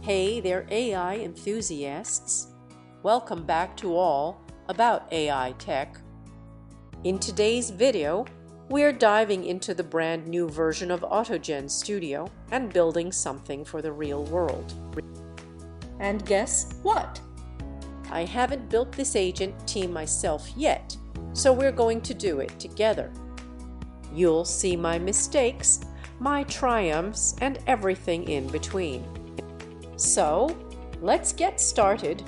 Hey there, AI enthusiasts! Welcome back to All About AI Tech. In today's video, we're diving into the brand new version of AutoGen Studio and building something for the real world. And guess what? I haven't built this agent team myself yet, so we're going to do it together. You'll see my mistakes, my triumphs, and everything in between. So, let's get started.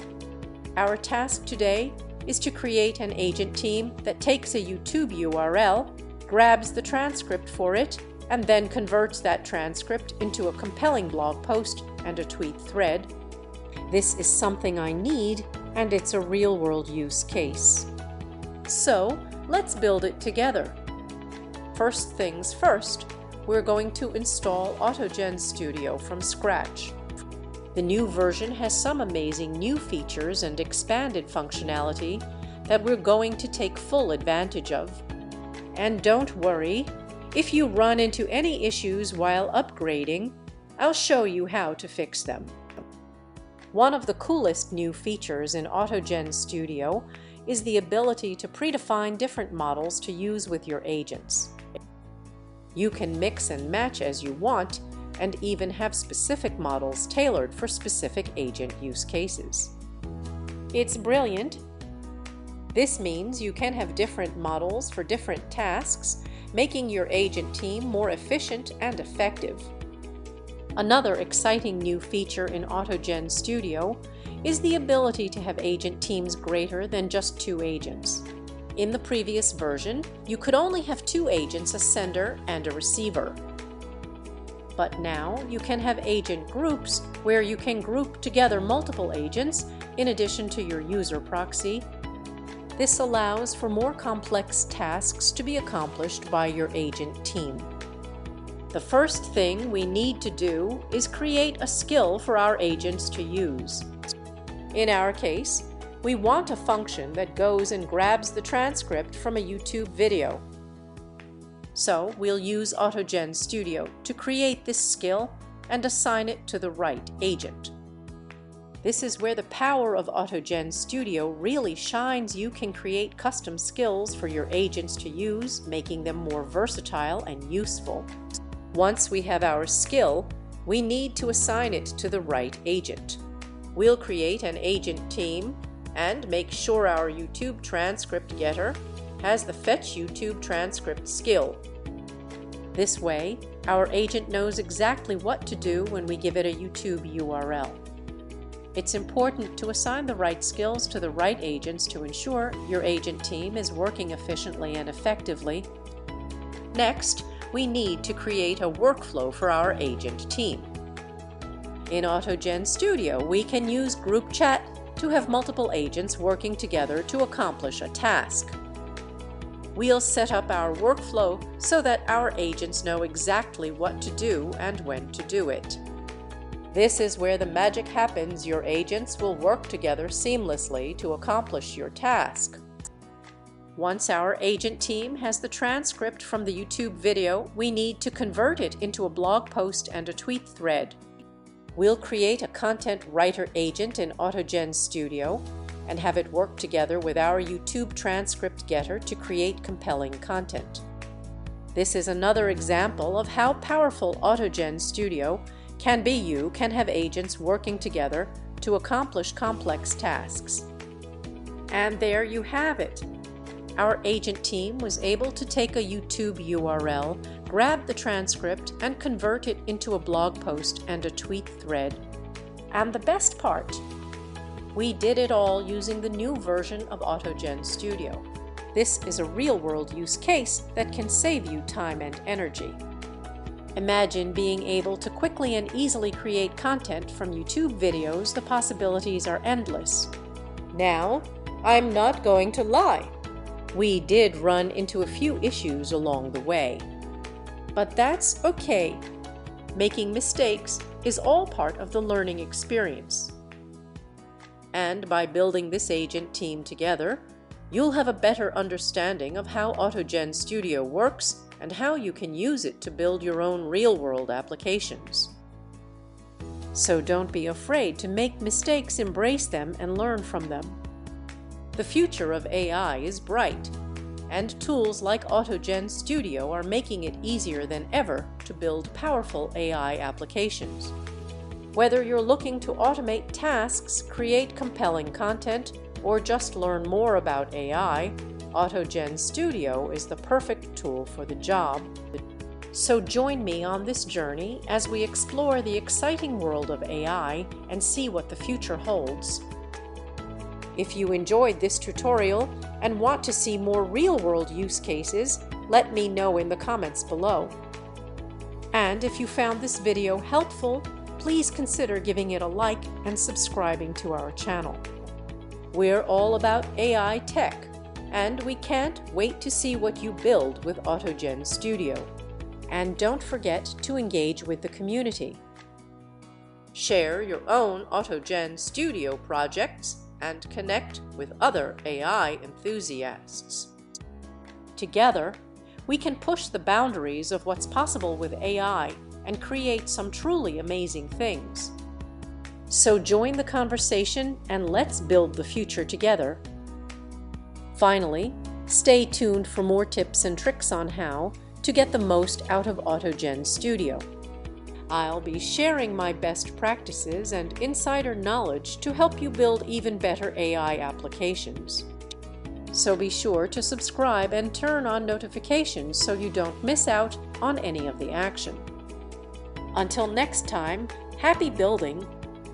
Our task today is to create an agent team that takes a YouTube URL, grabs the transcript for it, and then converts that transcript into a compelling blog post and a tweet thread. This is something I need, and it's a real-world use case. So, let's build it together. First things first, we're going to install AutoGen Studio from scratch. The new version has some amazing new features and expanded functionality that we're going to take full advantage of. And don't worry, if you run into any issues while upgrading, I'll show you how to fix them. One of the coolest new features in AutoGen Studio is the ability to predefine different models to use with your agents. You can mix and match as you want, and even have specific models tailored for specific agent use cases. It's brilliant. This means you can have different models for different tasks, making your agent team more efficient and effective. Another exciting new feature in AutoGen Studio is the ability to have agent teams greater than just 2 agents. In the previous version, you could only have 2 agents, a sender and a receiver. But now you can have agent groups where you can group together multiple agents in addition to your user proxy. This allows for more complex tasks to be accomplished by your agent team. The first thing we need to do is create a skill for our agents to use. In our case, we want a function that goes and grabs the transcript from a YouTube video. So we'll use AutoGen Studio to create this skill and assign it to the right agent. This is where the power of AutoGen Studio really shines. You can create custom skills for your agents to use, making them more versatile and useful. Once we have our skill, we need to assign it to the right agent. We'll create an agent team and make sure our YouTube transcript getter has the Fetch YouTube Transcript skill. This way, our agent knows exactly what to do when we give it a YouTube URL. It's important to assign the right skills to the right agents to ensure your agent team is working efficiently and effectively. Next, we need to create a workflow for our agent team. In AutoGen Studio, we can use group chat to have multiple agents working together to accomplish a task. We'll set up our workflow so that our agents know exactly what to do and when to do it. This is where the magic happens. Your agents will work together seamlessly to accomplish your task. Once our agent team has the transcript from the YouTube video, we need to convert it into a blog post and a tweet thread. We'll create a content writer agent in AutoGen Studio and have it work together with our YouTube transcript getter to create compelling content. This is another example of how powerful AutoGen Studio can be. You can have agents working together to accomplish complex tasks. And there you have it. Our agent team was able to take a YouTube URL, grab the transcript, and convert it into a blog post and a tweet thread. And the best part, we did it all using the new version of AutoGen Studio. This is a real-world use case that can save you time and energy. Imagine being able to quickly and easily create content from YouTube videos. The possibilities are endless. Now, I'm not going to lie. We did run into a few issues along the way. But that's okay. Making mistakes is all part of the learning experience. And by building this agent team together, you'll have a better understanding of how AutoGen Studio works and how you can use it to build your own real-world applications. So don't be afraid to make mistakes, embrace them, and learn from them. The future of AI is bright, and tools like AutoGen Studio are making it easier than ever to build powerful AI applications. Whether you're looking to automate tasks, create compelling content, or just learn more about AI, AutoGen Studio is the perfect tool for the job. So join me on this journey as we explore the exciting world of AI and see what the future holds. If you enjoyed this tutorial and want to see more real-world use cases, let me know in the comments below. And if you found this video helpful, please consider giving it a like and subscribing to our channel. We're all about AI tech, and we can't wait to see what you build with AutoGen Studio. And don't forget to engage with the community. Share your own AutoGen Studio projects and connect with other AI enthusiasts. Together, we can push the boundaries of what's possible with AI and create some truly amazing things. So join the conversation and let's build the future together. Finally, stay tuned for more tips and tricks on how to get the most out of AutoGen Studio. I'll be sharing my best practices and insider knowledge to help you build even better AI applications. So be sure to subscribe and turn on notifications so you don't miss out on any of the action. Until next time, happy building